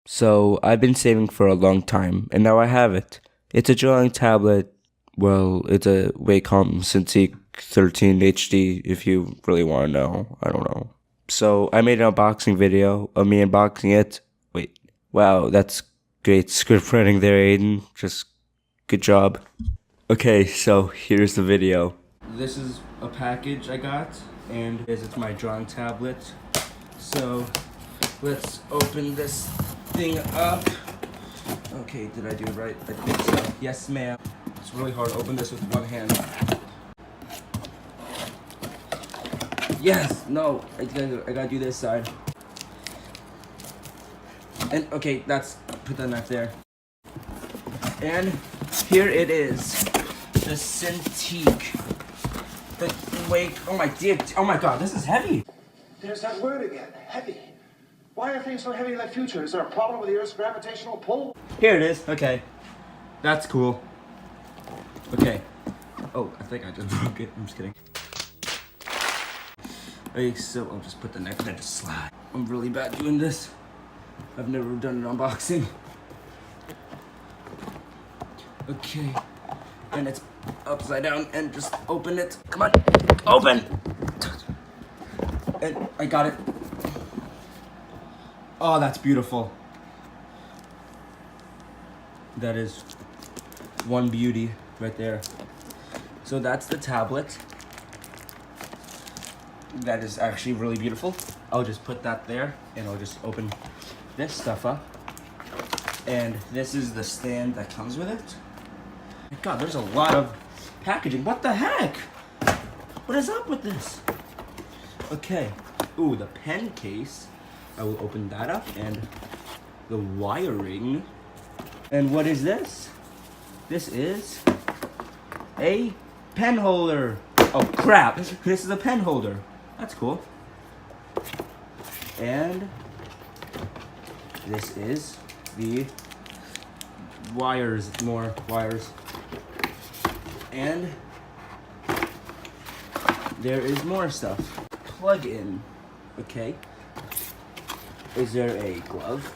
So I've been saving for a long time, and now I have it. It's a drawing tablet. Well, it's a Wacom cintiq 13 HD if you really want to know. I don't know. So I made an unboxing video of me unboxing it. Wait, wow, that's great script writing there, Aiden. Just good job. Okay, so here's the video. This is a package I got, and it's my drawing tablet. So let's open this thing up. Okay, did I do it right? I think so. Yes, ma'am. It's really hard to open this with one hand. Yes! No! I gotta do this side. And, okay, put that knife there. And here it is. The cintiq. Oh my god, this is heavy! There's that word again, heavy. Why are things so heavy in the future? Is there a problem with the Earth's gravitational pull? Here it is. Okay. That's cool. Okay. Oh, I think I just broke it. I'm just kidding. Okay, so I'll just put the knife in to slide. I'm really bad doing this. I've never done an unboxing. Okay. And it's upside down and just open it. Come on. Open! And I got it. Oh, that's beautiful. That is one beauty right there. So that's the tablet. That is actually really beautiful. I'll just put that there and I'll just open this stuff up. And this is the stand that comes with it. My God, there's a lot of packaging. What the heck? What is up with this? Okay. Ooh, the pen case. I will open that up, and the wiring. And what is this? This is a pen holder. Oh crap, this is a pen holder. That's cool. And this is the wires, more wires. And there is more stuff. Plug in, okay. Is there a glove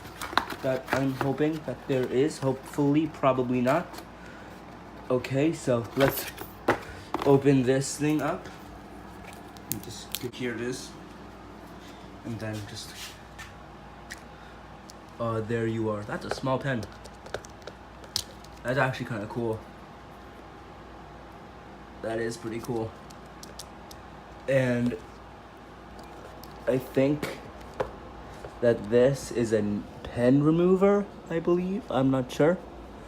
that I'm hoping that there is? Hopefully, probably not. Okay, so let's open this thing up. Here it is. And then just, there you are. That's a small pen. That's actually kind of cool. That is pretty cool. And I think that this is a pen remover, I believe. I'm not sure.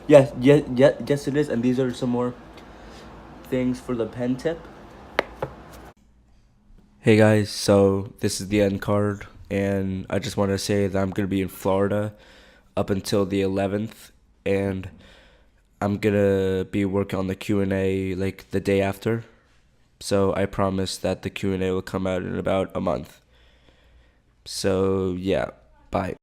Yes, it is. And these are some more things for the pen tip. Hey guys, so this is the end card, and I just want to say that I'm gonna be in Florida up until the 11th, and I'm gonna be working on the Q&A like the day after. So I promise that the Q&A will come out in about a month. So yeah, bye.